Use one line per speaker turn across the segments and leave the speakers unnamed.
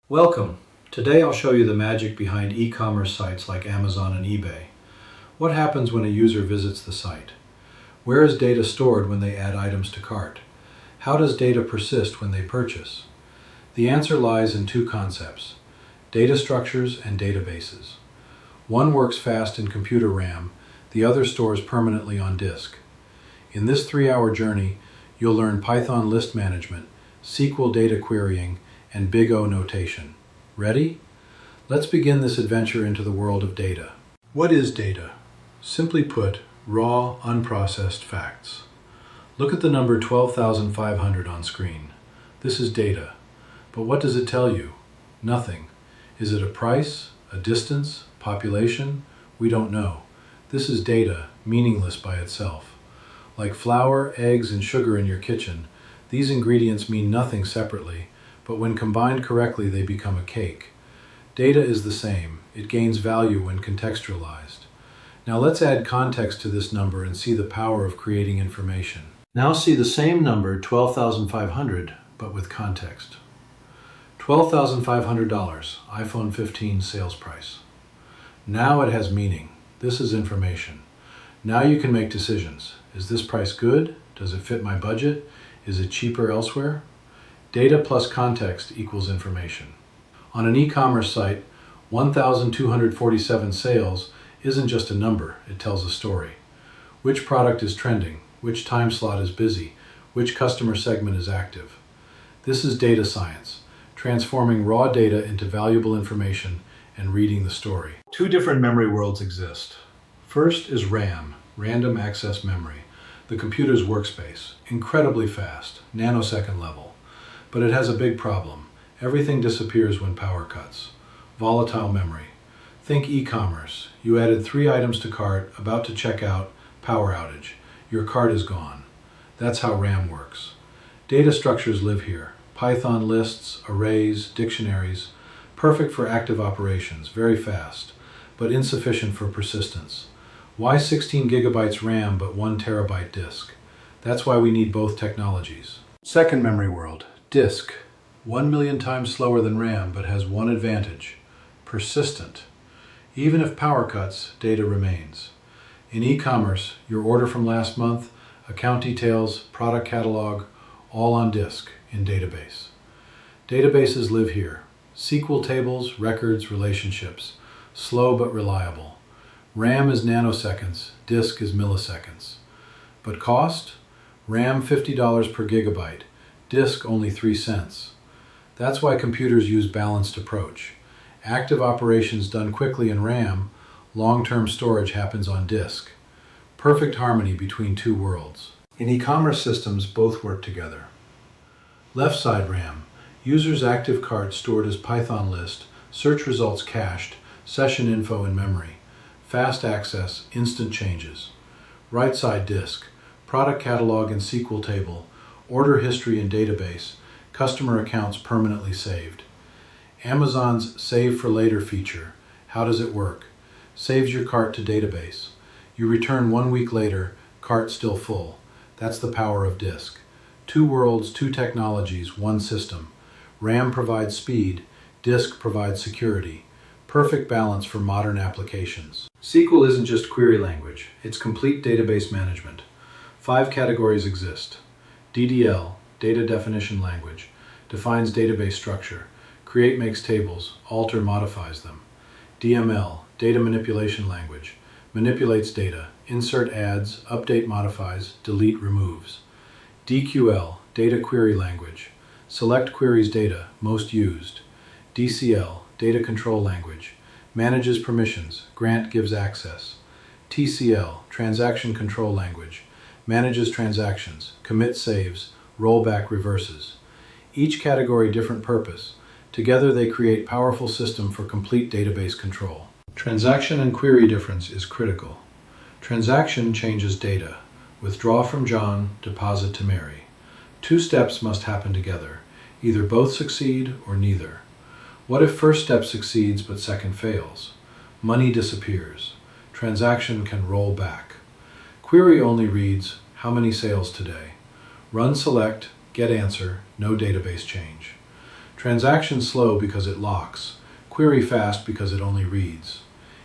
Welcome. Today I'll show you the magic behind e-commerce sites like Amazon and eBay. What happens when a user visits the site? Where is data stored when they add items to cart? How does data persist when they purchase? The answer lies in two concepts: data structures and databases. One works fast in computer RAM, the other stores permanently on disk. In this 3-hour journey, you'll learn Python list management, SQL data querying, and Big O notation. Ready? Let's begin this adventure into the world of data. What is data? Simply put, raw, unprocessed facts. Look at the number 12,500 on screen. This is data. But what does it tell you? Nothing. Is it a price, a distance, population? We don't know. This is data, meaningless by itself. Like flour, eggs, and sugar in your kitchen, these ingredients mean nothing separately, but when combined correctly, they become a cake. Data is the same. It gains value when contextualized. Now let's add context to this number and see the power of creating information. Now see the same number, 12,500, but with context. $12,500, iPhone 15 sales price. Now it has meaning. This is information. Now you can make decisions. Is this price good? Does it fit my budget? Is it cheaper elsewhere? Data plus context equals information. On an e-commerce site, 1,247 sales isn't just a number, it tells a story. Which product is trending? Which time slot is busy? Which customer segment is active? This is data science, transforming raw data into valuable information and reading the story. Two different memory worlds exist. First is RAM, random access memory, the computer's workspace, incredibly fast, nanosecond level. But it has a big problem. Everything disappears when power cuts. Volatile memory. Think e-commerce. You added 3 items to cart, about to check out, power outage. Your cart is gone. That's how RAM works. Data structures live here. Python lists, arrays, dictionaries. Perfect for active operations, very fast, but insufficient for persistence. Why 16 gigabytes RAM but 1 terabyte disk? That's why we need both technologies. Second memory world. Disk, 1 million times slower than RAM, but has one advantage: persistent. Even if power cuts, data remains. In e-commerce, your order from last month, account details, product catalog, all on disk in database. Databases live here. SQL tables, records, relationships. Slow but reliable. RAM is nanoseconds, disk is milliseconds. But cost? RAM $50 per gigabyte. Disk only 3 cents. That's why computers use balanced approach. Active operations done quickly in RAM, long-term storage happens on disk. Perfect harmony between two worlds. In e-commerce systems, both work together. Left side RAM, user's active cart stored as Python list, search results cached, session info in memory. Fast access, instant changes. Right side disk, product catalog and SQL table, order history and database, customer accounts permanently saved. Amazon's Save for Later feature. How does it work? Saves your cart to database. You return 1 week later, cart still full. That's the power of disk. Two worlds, two technologies, one system. RAM provides speed, disk provides security. Perfect balance for modern applications. SQL isn't just query language, it's complete database management. 5 categories exist. DDL, Data Definition Language, defines database structure. Create makes tables, alter modifies them. DML, Data Manipulation Language, manipulates data, insert adds, update modifies, delete removes. DQL, Data Query Language, select queries data, most used. DCL, Data Control Language, manages permissions, grant gives access. TCL, Transaction Control Language, manages transactions, commit saves, rollback reverses. Each category different purpose. Together they create powerful system for complete database control. Transaction and query difference is critical. Transaction changes data. Withdraw from John, deposit to Mary. 2 steps must happen together. Either both succeed or neither. What if first step succeeds but second fails? Money disappears. Transaction can roll back. Query only reads, how many sales today? Run select, get answer, no database change. Transaction slow because it locks. Query fast because it only reads.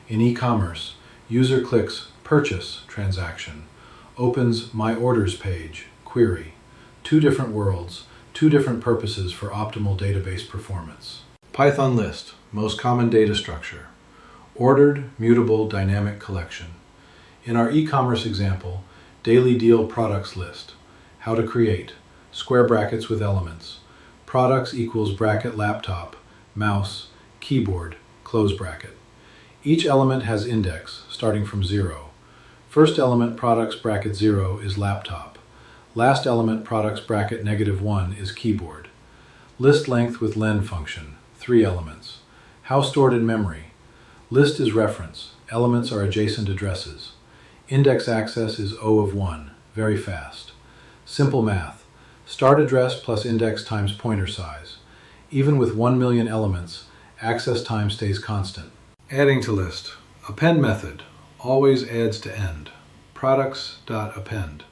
In e-commerce, user clicks Purchase transaction, opens My Orders page, query. Two different worlds, two different purposes for optimal database performance. Python list, most common data structure. Ordered, mutable, dynamic collection. In our e-commerce example, daily deal products list. How to create. Square brackets with elements. Products equals bracket laptop, mouse, keyboard, close bracket. Each element has index, starting from 0. First element products bracket 0 is laptop. Last element products bracket -1 is keyboard. List length with len function, 3 elements. How stored in memory. List is reference, elements are adjacent addresses. Index access is O of 1, very fast. Simple math, start address plus index times pointer size. Even with 1 million elements, access time stays constant. Adding to list, append method, always adds to end. Products.append.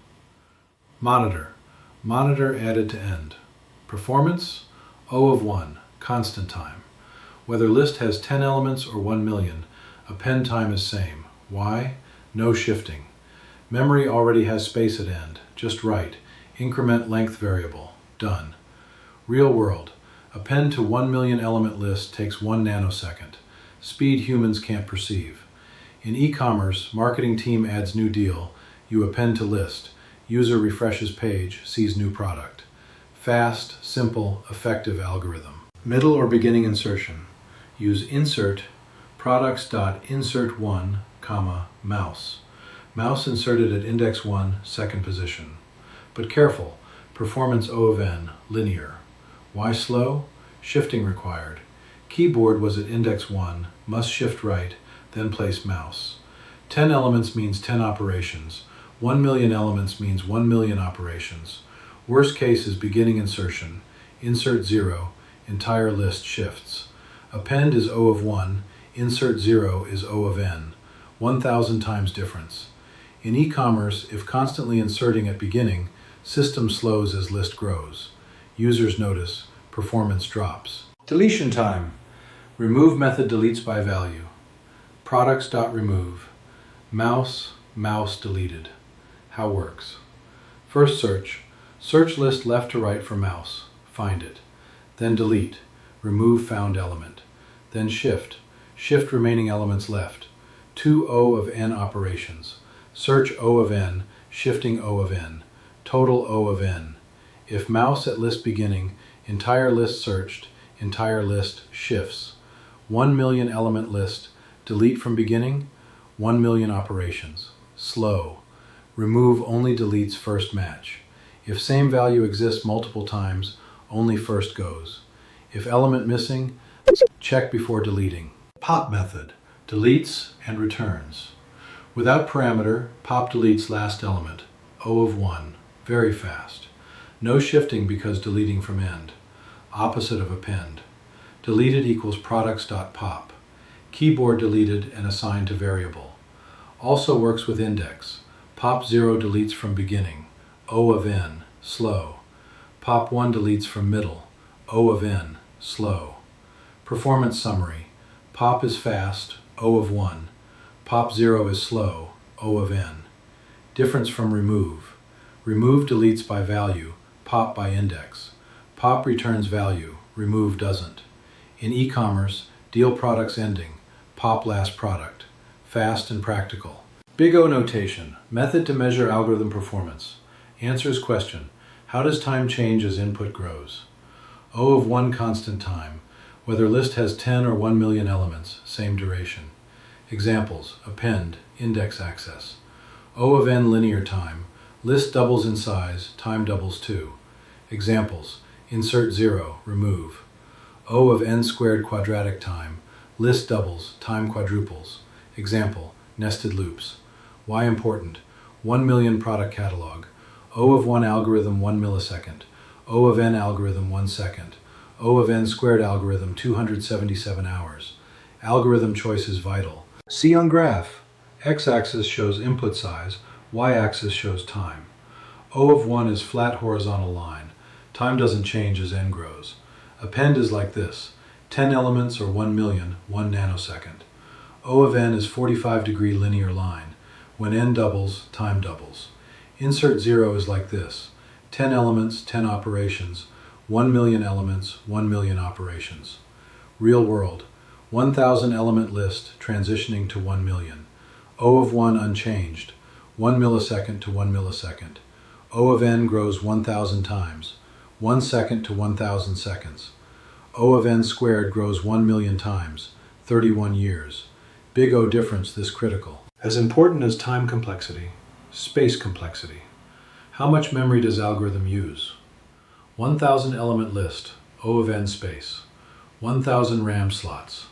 Monitor, monitor added to end. Performance, O of 1, constant time. Whether list has 10 elements or 1 million, append time is same. Why? No shifting. Memory already has space at end, just write. Increment length variable, done. Real world, append to 1 million element list takes 1 nanosecond. Speed humans can't perceive. In e-commerce, marketing team adds new deal, you append to list, user refreshes page, sees new product. Fast, simple, effective algorithm. Middle or beginning insertion. Use insert products.insert1, mouse. Mouse inserted at index 1, second position. But careful, performance O of n, linear. Why slow? Shifting required. Keyboard was at index 1, must shift right, then place mouse. 10 elements means 10 operations. 1 million elements means 1 million operations. Worst case is beginning insertion. Insert 0, entire list shifts. Append is O of 1, insert 0 is O of n. 1,000 times difference. In e-commerce, if constantly inserting at beginning, system slows as list grows. Users notice, performance drops. Deletion time. Remove method deletes by value. Products.remove. Mouse, mouse deleted. How works. First search. Search list left to right for mouse. Find it. Then delete. Remove found element. Then shift. Shift remaining elements left. 2 O of n operations. Search O of n, shifting O of n. Total O of n. If mouse at list beginning, entire list searched, entire list shifts. 1 million element list, delete from beginning, 1 million operations. Slow. Remove only deletes first match. If same value exists multiple times, only first goes. If element missing, check before deleting. Pop method, deletes and returns. Without parameter, pop deletes last element, O of 1, very fast. No shifting because deleting from end. Opposite of append. Deleted equals products.pop. Keyboard deleted and assigned to variable. Also works with index. Pop 0 deletes from beginning, O of n, slow. Pop 1 deletes from middle, O of n, slow. Performance summary. Pop is fast, O of 1. Pop 0 is slow, O of n. Difference from remove. Remove deletes by value, pop by index. Pop returns value, remove doesn't. In e-commerce, deal products ending, pop last product. Fast and practical. Big O notation, method to measure algorithm performance. Answers question, how does time change as input grows? O of 1 constant time, whether list has 10 or 1 million elements, same duration. Examples, append, index access. O of n linear time, list doubles in size, time doubles too. Examples, insert 0, remove. O of n squared quadratic time, list doubles, time quadruples. Example, nested loops. Why important? 1 million product catalog. O of 1 algorithm 1 millisecond. O of n algorithm 1 second. O of n squared algorithm 277 hours. Algorithm choice is vital. See on graph. X-axis shows input size, y-axis shows time. O of 1 is flat horizontal line. Time doesn't change as n grows. Append is like this: 10 elements or 1 million, 1 nanosecond. O of n is 45-degree linear line. When n doubles, time doubles. Insert 0 is like this: 10 elements, 10 operations, 1 million elements, 1 million operations. Real world: 1,000 element list transitioning to 1 million. O of 1 unchanged, 1 millisecond to 1 millisecond. O of n grows 1,000 times, 1 second to 1,000 seconds. O of n squared grows 1 million times, 31 years. Big O difference this critical. As important as time complexity, space complexity. How much memory does algorithm use? 1,000 element list, O of n space. 1,000 RAM slots.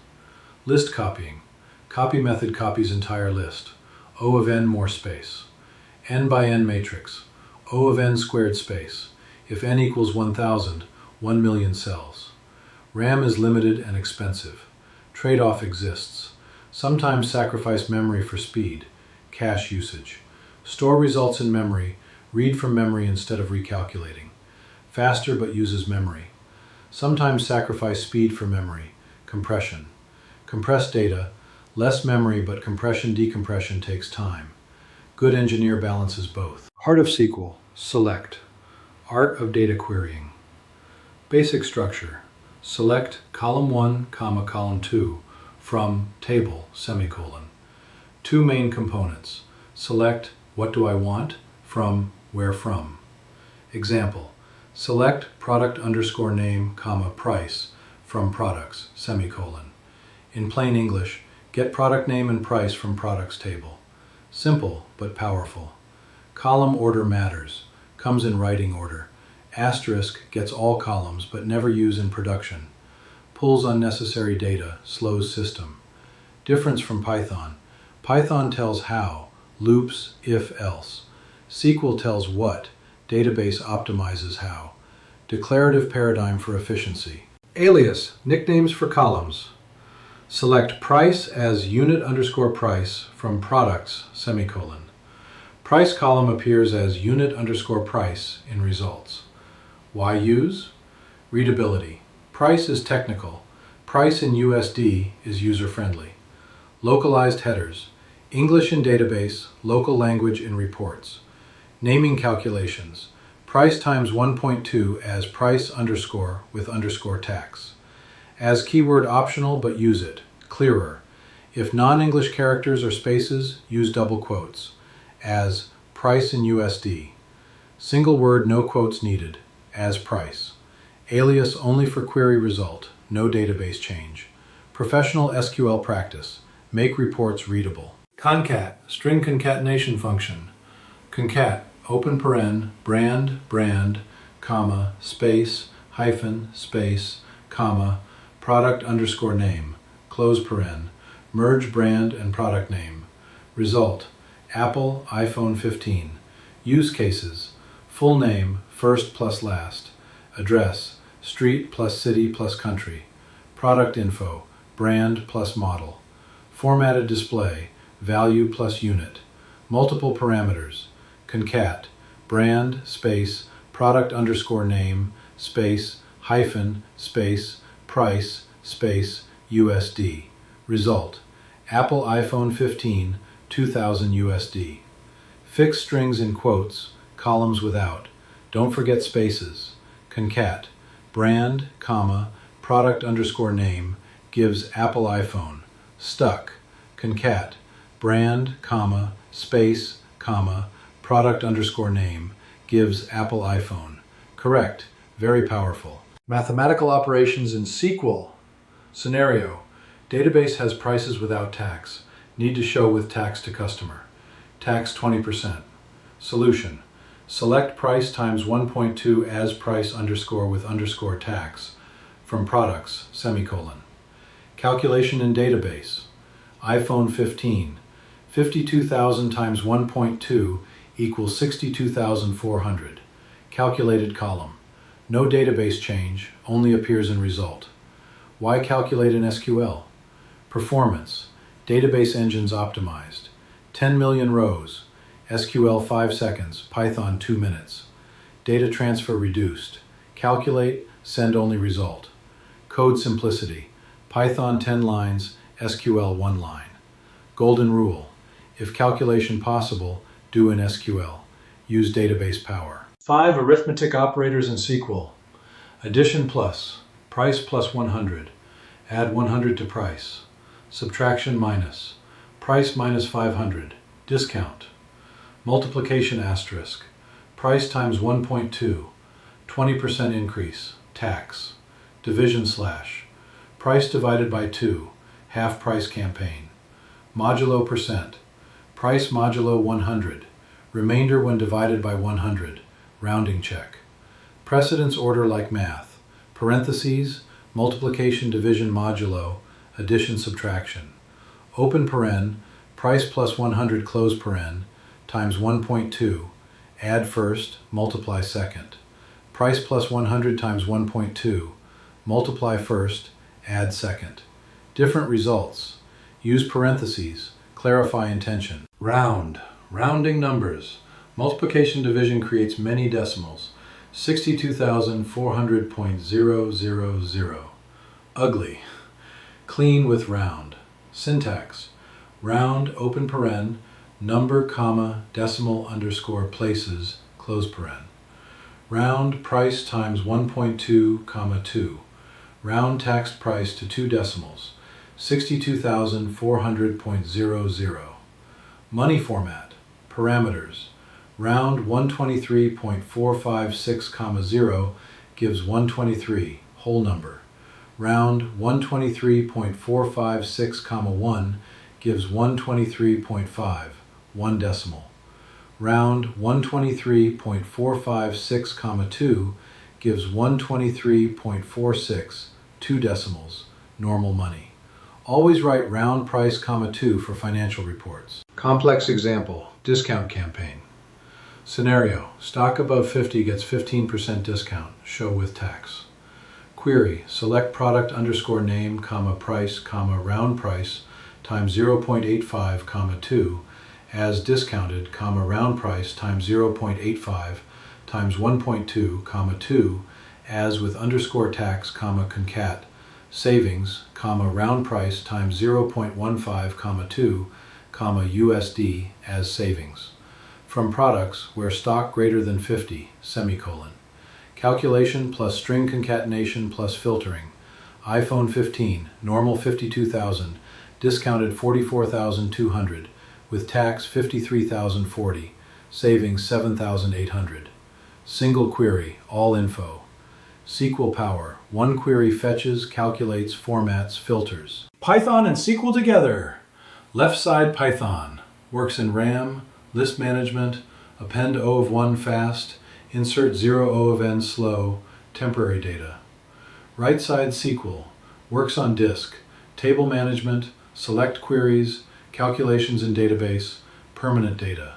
List copying. Copy method copies entire list. O of n more space. N by n matrix. O of n squared space. If n equals 1,000, 1 million cells. RAM is limited and expensive. Trade-off exists. Sometimes sacrifice memory for speed. Cache usage. Store results in memory. Read from memory instead of recalculating. Faster but uses memory. Sometimes sacrifice speed for memory. Compression. Compress data. Less memory but compression-decompression takes time. Good engineer balances both. Heart of SQL. Select. Art of data querying. Basic structure. Select column 1, column 2 from table, semicolon. Two main components. Select what do I want from where from. Example. Select product underscore name, price from products, semicolon. In plain English, get product name and price from products table. Simple but powerful. Column order matters. Comes in writing order. Asterisk gets all columns but never use in production. Pulls unnecessary data, slows system. Difference from Python. Python tells how, loops, if, else. SQL tells what, database optimizes how. Declarative paradigm for efficiency. Alias, nicknames for columns. Select price as unit underscore price from products, semicolon. Price column appears as unit underscore price in results. Why use? Readability. Price is technical. Price in USD is user-friendly. Localized headers. English in database, local language in reports. Naming calculations. Price times 1.2 as price underscore with underscore tax. As keyword optional but use it. Clearer. If non-English characters or spaces, use double quotes. As price in USD. Single word, no quotes needed. As price. Alias only for query result, no database change. Professional SQL practice. Make reports readable. Concat, string concatenation function. Concat, open paren, brand, comma, space, hyphen, space, comma, product underscore name, close paren, merge brand and product name. Result, Apple iPhone 15. Use cases, full name, first plus last. Address, street plus city plus country. Product info, brand plus model. Formatted display, value plus unit. Multiple parameters. Concat, brand, space, product underscore name, space, hyphen, space, price, space, USD. Result, Apple iPhone 15, 2000 USD. Fix strings in quotes, columns without. Don't forget spaces. Concat, brand, comma, product underscore name, gives Apple iPhone. Stuck. Concat, brand, comma, space, comma, product underscore name, gives Apple iPhone. Correct. Very powerful. Mathematical operations in SQL. Scenario. Database has prices without tax. Need to show with tax to customer. Tax 20%. Solution. Select price times 1.2 as price underscore with underscore tax from products, semicolon. Calculation in database. iPhone 15. 52,000 times 1.2 equals 62,400. Calculated column. No database change, only appears in result. Why calculate in SQL? Performance. Database engines optimized. 10 million rows. SQL 5 seconds, Python 2 minutes. Data transfer reduced. Calculate, send only result. Code simplicity. Python 10 lines, SQL 1 line. Golden rule. If calculation possible, do in SQL. Use database power. 5 arithmetic operators in SQL. Addition plus. Price plus 100. Add 100 to price. Subtraction minus. Price minus 500. Discount. Multiplication asterisk. Price times 1.2. 20% increase. Tax. Division slash. Price divided by 2. Half price campaign. Modulo percent. Price modulo 100. Remainder when divided by 100. Rounding check. Precedence order like math. Parentheses. Multiplication division modulo. Addition subtraction. Open paren. Price plus 100 close paren. Times 1.2. Add first. Multiply second. Price plus 100 times 1.2. Multiply first. Add second. Different results. Use parentheses. Clarify intention. Round. Rounding numbers. Multiplication division creates many decimals. 62,400.000. Ugly. Clean with round. Syntax. Round, open paren, number, comma, decimal, underscore, places, close paren. Round price times 1.2, comma 2. Round taxed price to 2 decimals. 62,400.00. Money format. Parameters. Round 123.456, comma 0 gives 123, whole number. Round 123.456, comma 1 gives 123.5, 1 decimal. Round 123.456, comma 2 gives 123.46, 2 decimals, normal money. Always write round price, comma 2 for financial reports. Complex example, discount campaign. Scenario, stock above 50 gets 15% discount, show with tax. Query, select product underscore name, comma price, comma round price times 0.85, comma 2 as discounted, comma round price times 0.85 times 1.2, comma 2 as with underscore tax, comma concat savings, comma round price times 0.15, comma 2, comma USD as savings. From products where stock greater than 50, semicolon. Calculation plus string concatenation plus filtering. iPhone 15, normal 52,000, discounted 44,200, with tax 53,040, savings 7,800. Single query, all info. SQL power, one query fetches, calculates, formats, filters. Python and SQL together. Left side Python, works in RAM, list management, append O of 1 fast, insert 0 O of n slow, temporary data. Right side SQL, works on disk, table management, select queries, calculations in database, permanent data.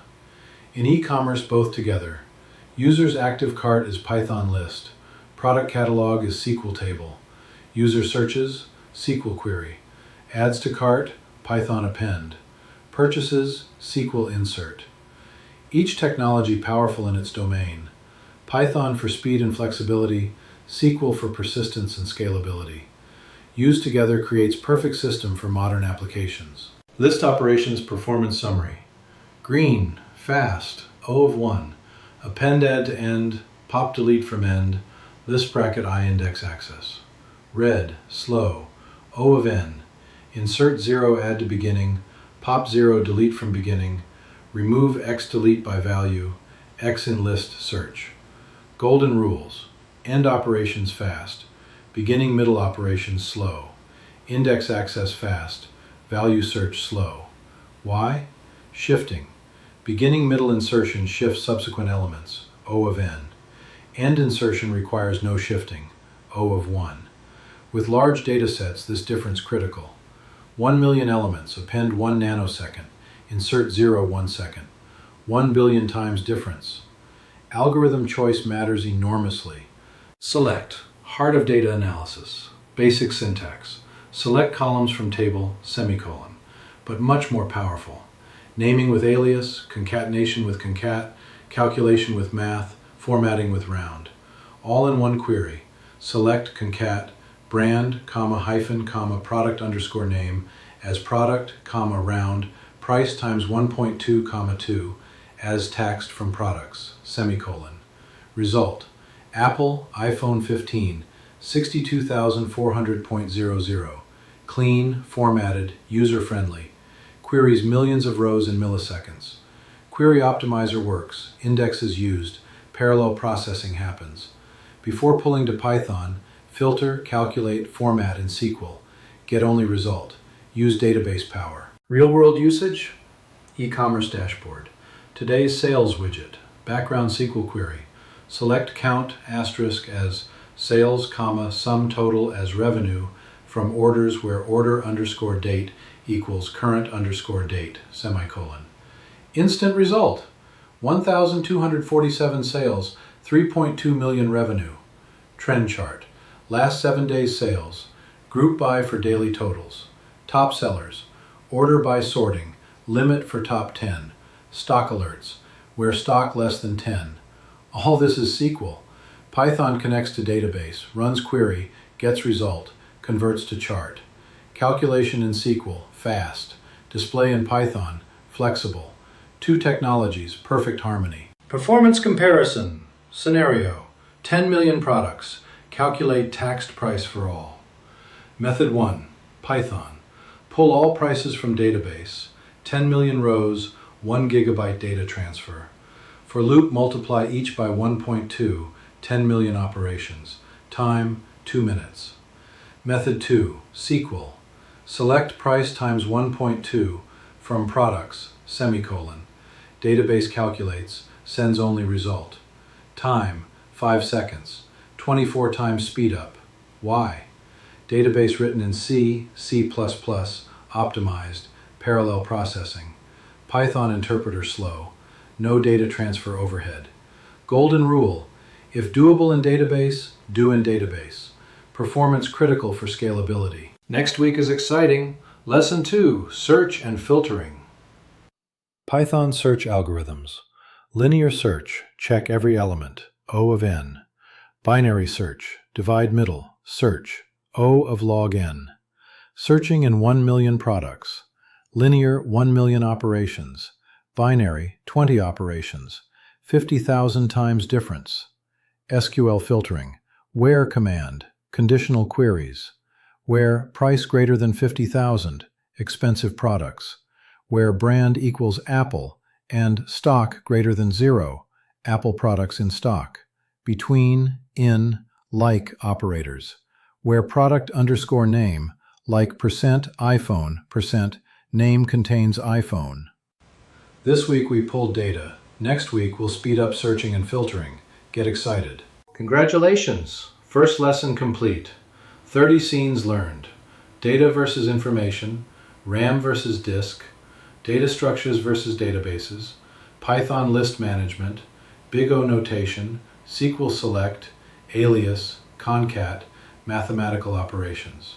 In e-commerce both together. User's active cart is Python list. Product catalog is SQL table. User searches, SQL query. Adds to cart, Python append. Purchases, SQL insert. Each technology powerful in its domain. Python for speed and flexibility, SQL for persistence and scalability. Used together creates perfect system for modern applications. List operations performance summary. Green, fast, O of 1. Append add to end, pop delete from end, list bracket I index access. Red, slow, O of n. Insert 0 add to beginning, pop 0 delete from beginning, remove x delete by value, x in list search. Golden rules. End operations fast. Beginning middle operations slow. Index access fast. Value search slow. Why? Shifting. Beginning middle insertion shifts subsequent elements, O of n. End insertion requires no shifting, O of 1. With large data sets, this difference critical. 1 million elements, append 1 nanosecond, insert 0 1 second. 1 billion times difference. Algorithm choice matters enormously. Select, heart of data analysis. Basic syntax. Select columns from table, semicolon, but much more powerful. Naming with alias, concatenation with concat, calculation with math, formatting with round. All in one query. Select, concat, brand, comma, hyphen, comma, product underscore name as product, comma, round, price times 1.2, comma, 2 as taxed from products, semicolon. Result, Apple iPhone 15, 62,400.00. Clean, formatted, user-friendly. Queries millions of rows in milliseconds. Query optimizer works, indexes used, parallel processing happens. Before pulling to Python, filter, calculate, format in SQL. Get only result. Use database power. Real-world usage? E-commerce dashboard. Today's sales widget. Background SQL query. Select count asterisk as sales, comma, sum total as revenue from orders where order underscore date equals current underscore date, semicolon. Instant result, 1,247 sales, 3.2 million revenue. Trend chart, last 7 days sales, group by for daily totals. Top sellers, order by sorting, limit for top 10. Stock alerts, where stock less than 10. All this is SQL. Python connects to database, runs query, gets result, converts to chart. Calculation in SQL, fast. Display in Python, flexible. Two technologies, perfect harmony. Performance comparison. Scenario, 10 million products. Calculate taxed price for all. Method 1, Python. Pull all prices from database. 10 million rows, 1 gigabyte data transfer. For loop, multiply each by 1.2, 10 million operations. Time, 2 minutes. Method 2, SQL. Select price times 1.2 from products, semicolon. Database calculates, sends only result. Time, 5 seconds. 24 times speedup. Why? Database written in C, C++, optimized, parallel processing. Python interpreter slow. No data transfer overhead. Golden rule, if doable in database, do in database. Performance critical for scalability. Next week is exciting. Lesson 2, search and filtering. Python search algorithms. Linear search, check every element, O of n. Binary search, divide middle, search, O of log n. Searching in 1 million products. Linear, 1 million operations. Binary, 20 operations. 50,000 times difference. SQL filtering. Where command. Conditional queries. Where price greater than 50,000. Expensive products. Where brand equals Apple and stock greater than 0. Apple products in stock. Between, in, like operators. Where product underscore name, like %iPhone, name contains iPhone. This week we pulled data. Next week we'll speed up searching and filtering. Get excited. Congratulations! First lesson complete. 30 scenes learned. Data versus information, RAM versus disk, data structures versus databases, Python list management, Big O notation, SQL SELECT, alias, concat, mathematical operations.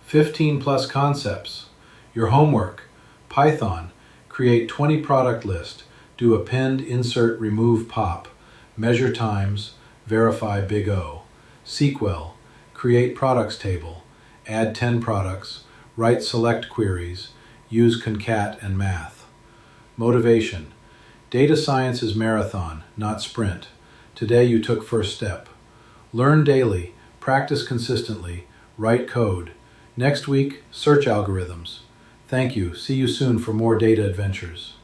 15 plus concepts. Your homework, Python, create 20 product list, do append, insert, remove, pop, measure times, verify Big O. SQL, create products table, add 10 products, write select queries, use concat and math. Motivation, data science is marathon, not sprint. Today you took first step. Learn daily, practice consistently, write code. Next week, search algorithms. Thank you. See you soon for more data adventures.